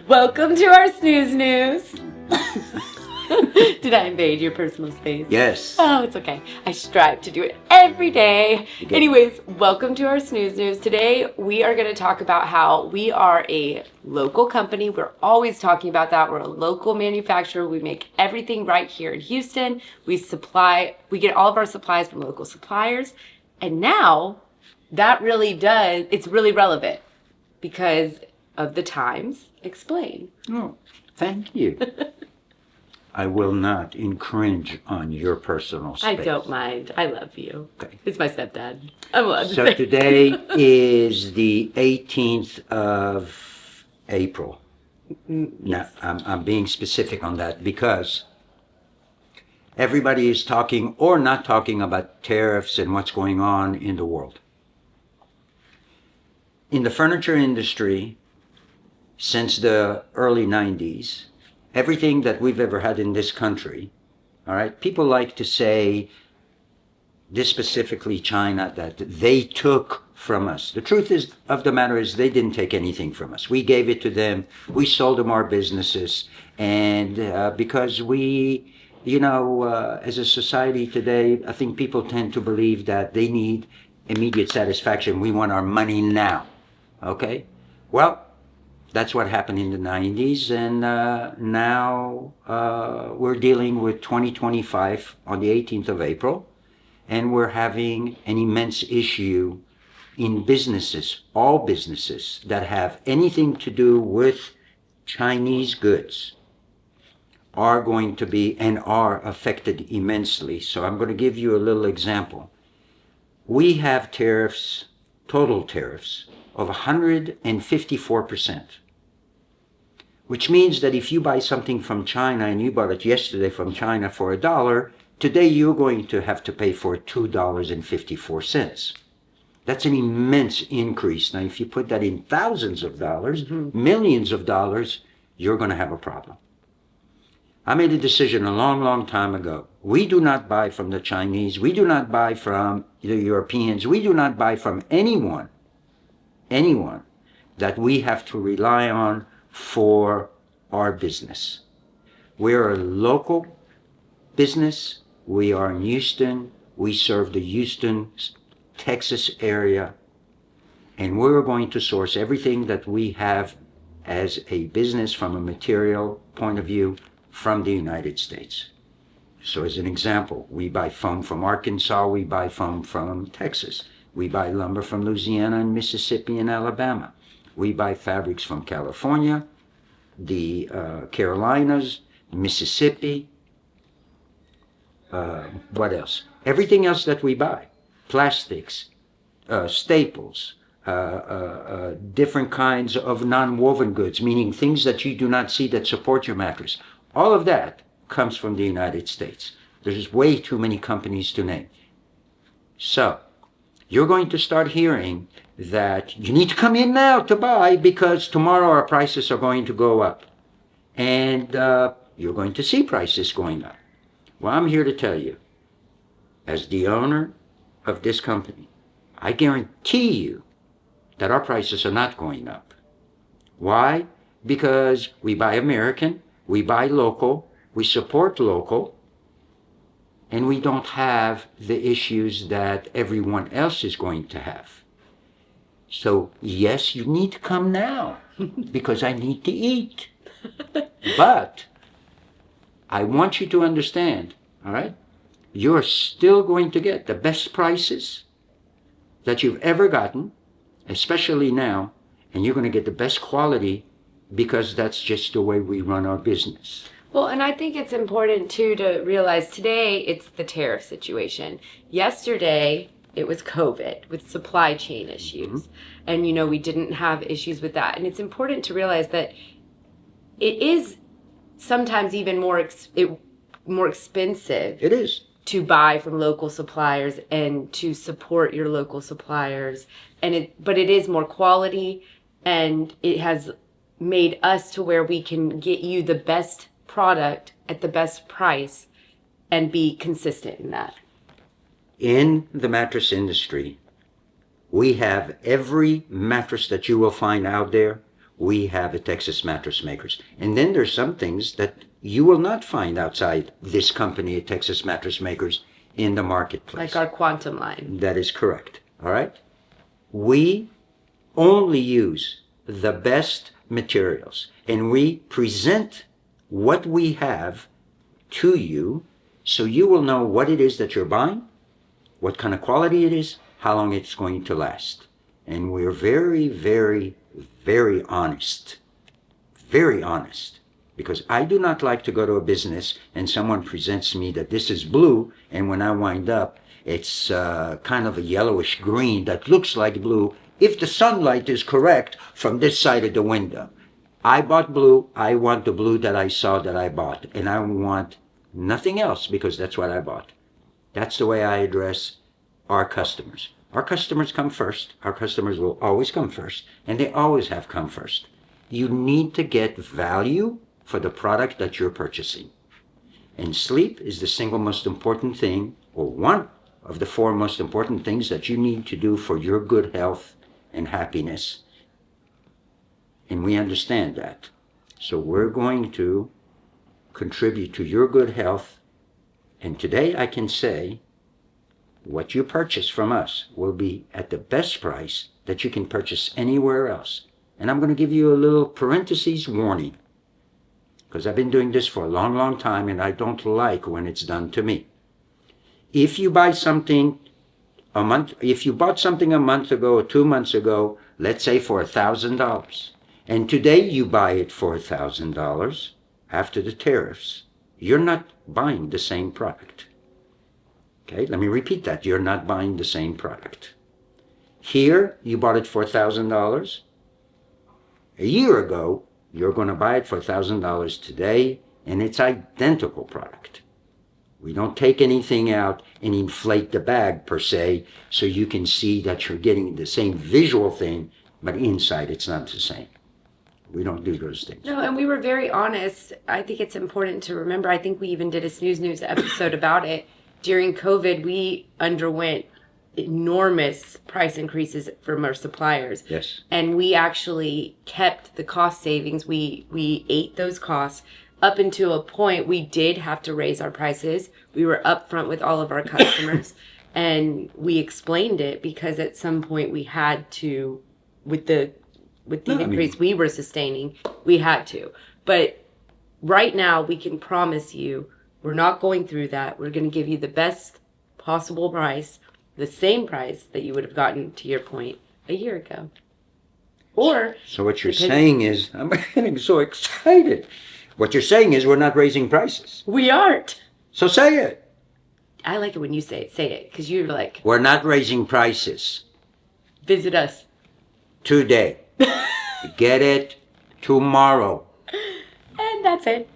Welcome to our Snooze News. Did I invade your personal space? Yes. Oh, it's okay. I strive to do it every day. Okay. Anyways, welcome to our Snooze News. Today, we are going to talk about how we are a local company. We're always talking about that. We're a local manufacturer. We make everything right here in Houston. We get all of our supplies from local suppliers. And now, it's really relevant because of the times. Explain. Oh, thank you. I will not infringe on your personal space. I don't mind. I love you. Okay. It's my stepdad. I'm allowed to So say. today is the 18th of April. Now, I'm being specific on that because everybody is talking or not talking about tariffs and what's going on in the world. In the furniture industry, since the early 90s, everything that we've ever had in this country, all right, people like to say, this specifically China, that they took from us. The truth of the matter is they didn't take anything from us. We gave it to them. We sold them our businesses. And because we, as a society today, I think people tend to believe that they need immediate satisfaction. We want our money now. Okay? Well, that's what happened in the 90s, and now we're dealing with 2025 on the 18th of April, and we're having an immense issue in businesses, all businesses that have anything to do with Chinese goods are going to be and are affected immensely. So I'm going to give you a little example. We have tariffs, total tariffs, of 154%, which means that if you buy something from China and you bought it yesterday from China for $1, today you're going to have to pay for $2.54. That's an immense increase. Now, if you put that in thousands of dollars, millions of dollars, you're going to have a problem. I made a decision a long, long time ago. We do not buy from the Chinese. We do not buy from the Europeans. We do not buy from anyone that we have to rely on for our business. We're a local business. We are in Houston. We serve the Houston, Texas area. And we're going to source everything that we have as a business from a material point of view from the United States. So as an example, we buy foam from Arkansas. We buy foam from Texas. We buy lumber from Louisiana and Mississippi and Alabama. We buy fabrics from California, the Carolinas, Mississippi. What else? Everything else that we buy. Plastics, staples, different kinds of non-woven goods, meaning things that you do not see that support your mattress. All of that comes from the United States. There's way too many companies to name. So, you're going to start hearing that you need to come in now to buy because tomorrow our prices are going to go up. And you're going to see prices going up. Well, I'm here to tell you, as the owner of this company, I guarantee you that our prices are not going up. Why? Because we buy American, we buy local, we support local, and we don't have the issues that everyone else is going to have. So, yes, you need to come now because I need to eat. But I want you to understand, all right? You're still going to get the best prices that you've ever gotten, especially now, and you're going to get the best quality because that's just the way we run our business. Well, and I think it's important, too, to realize today it's the tariff situation. Yesterday, it was COVID with supply chain issues. And, we didn't have issues with that. And it's important to realize that it is sometimes even more expensive. It is. To buy from local suppliers and to support your local suppliers. But it is more quality, and it has made us to where we can get you the best product at the best price and be consistent in that. In the mattress industry, we have every mattress that you will find out there. we have at Texas Mattress Makers. And then there's some things that you will not find outside this company at Texas Mattress Makers in the marketplace. Like our quantum line. That is correct. All right? We only use the best materials, and we present what we have to you so you will know what it is that you're buying, what kind of quality it is, how long it's going to last. And we're very, very, very honest. Very honest. Because I do not like to go to a business and someone presents me that this is blue, and when I wind up, it's kind of a yellowish green that looks like blue if the sunlight is correct from this side of the window. I bought blue. I want the blue that I saw that I bought, and I want nothing else because that's what I bought. That's the way I address our customers. Our customers come first. Our customers will always come first, and they always have come first. You need to get value for the product that you're purchasing. And sleep is the single most important thing, or one of the four most important things that you need to do for your good health and happiness. And we understand that. So we're going to contribute to your good health. And today I can say what you purchase from us will be at the best price that you can purchase anywhere else. And I'm going to give you a little parentheses warning, because I've been doing this for a long, long time, and I don't like when it's done to me. If you buy something if you bought something a month ago or 2 months ago, let's say for $1,000, and today you buy it for $1,000 after the tariffs, you're not buying the same product. Okay, let me repeat that. You're not buying the same product. Here, you bought it for $1,000. A year ago, you're going to buy it for $1,000 today, and it's identical product. We don't take anything out and inflate the bag per se, so you can see that you're getting the same visual thing, but inside it's not the same. We don't do those things. No, and we were very honest. I think it's important to remember. I think we even did a Snooze News episode about it. During COVID, we underwent enormous price increases from our suppliers. Yes. And we actually kept the cost savings. We ate those costs. Up until a point, we did have to raise our prices. We were upfront with all of our customers, and we explained it because at some point we had to, with the increase we were sustaining, we had to. But right now, we can promise you, we're not going through that. We're going to give you the best possible price, the same price that you would have gotten, to your point, a year ago. Or so what you're saying is, I'm getting so excited. What you're saying is we're not raising prices. We aren't. So say it. I like it when you say it. Say it, because you're like, we're not raising prices. Visit us Today. Get it tomorrow. And that's it.